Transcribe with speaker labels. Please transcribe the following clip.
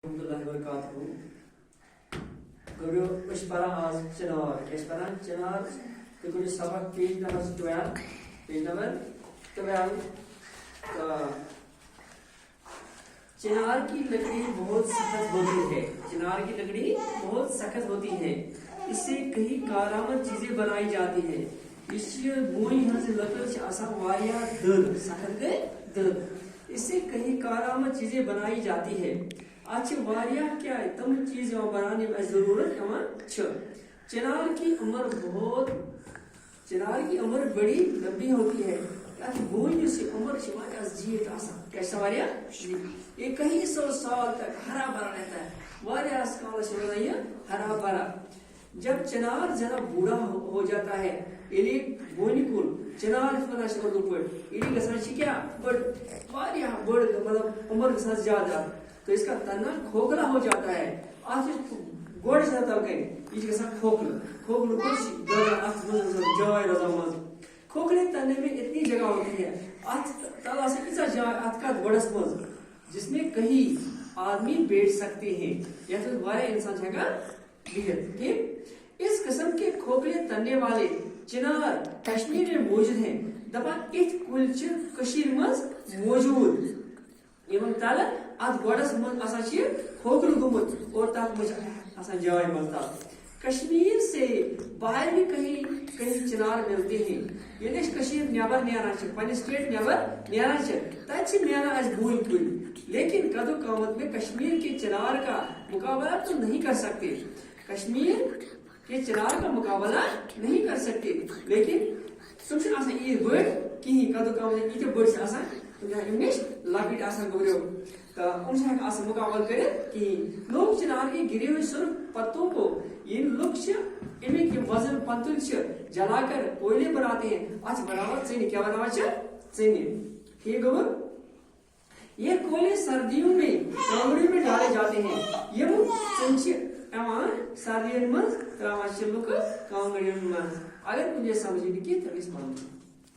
Speaker 1: वबरकातुहू गुरु पुष्परा आज चिनार पुष्परा चिनार तो गुरु सबक पेज नंबर 12 चिनार की लकड़ी बहुत सख्त होती है। चिनार की लकड़ी बहुत सख्त होती है। इससे कई कारामद चीजें बनाई जाती है। इससे कई कारामद चीजें बनाई जाती है। अच्छा वारिया क्या है तम चीज बनाने में जरूरत चिनार की उम्र बड़ी लंबी होती है। बोझ से उम्र जीत कैसा वारिया ये कई सौ साल तक हरा भरा रहता है। वारिया काल ये हरा भरा। जब चिनार जरा बूढ़ा हो जाता है इली बोनिकुल चिनार उर्दू पढ़ इली गसा क्या बड़ वारिया बड़ मतलब उम्र के साथ ज्यादा तो इसका तना खोखला हो जाता है। आज गोड़ से तल गए ये गसा खोखला जाय रजामज खोखले तने में इतनी जगह होती है आज तला से इतना जाय आज का गोड़स मज जिसमें कहीं आदमी बैठ सकते हैं या तो वारे इंसान जगह ठीक। इस किस्म के खोखले तने वाले चिनार कश्मीर में मौजूद हैं। दबा इत कुल कशीर मज मौजूद एवं तल अत गोड़स मज खोखल गुमुत और तक मज जाय मज कश्मीर से बाहर भी कहीं चिनार मिलते हैं। ये कश्मीर नेबर नेरान स्टेट नेबर नेरान तब नेरान बोल कुल लेकिन कदो कामत में कश्मीर के चिनार का मुकाबला तो नहीं कर सकते। कश्मीर के चिनार का मुकाबला नहीं कर सकते लेकिन तुम ये बड़ कहीं कदो कामत ये बड़ लकट गोरियो तो मुकाबल कर लोग चिनार के गिरे हुए सुर्ख पत्तों को इन लोग इनके वजन पंतुल जलाकर कोयले बनाते हैं। आज बनावट चीनी क्या बनावट चीनी ठीक है। ये कोयले सर्दियों में कांगड़ी में डाले जाते हैं। ये सर्दियों में कांगड़ियों में अगर मुझे समझ नहीं की तो इस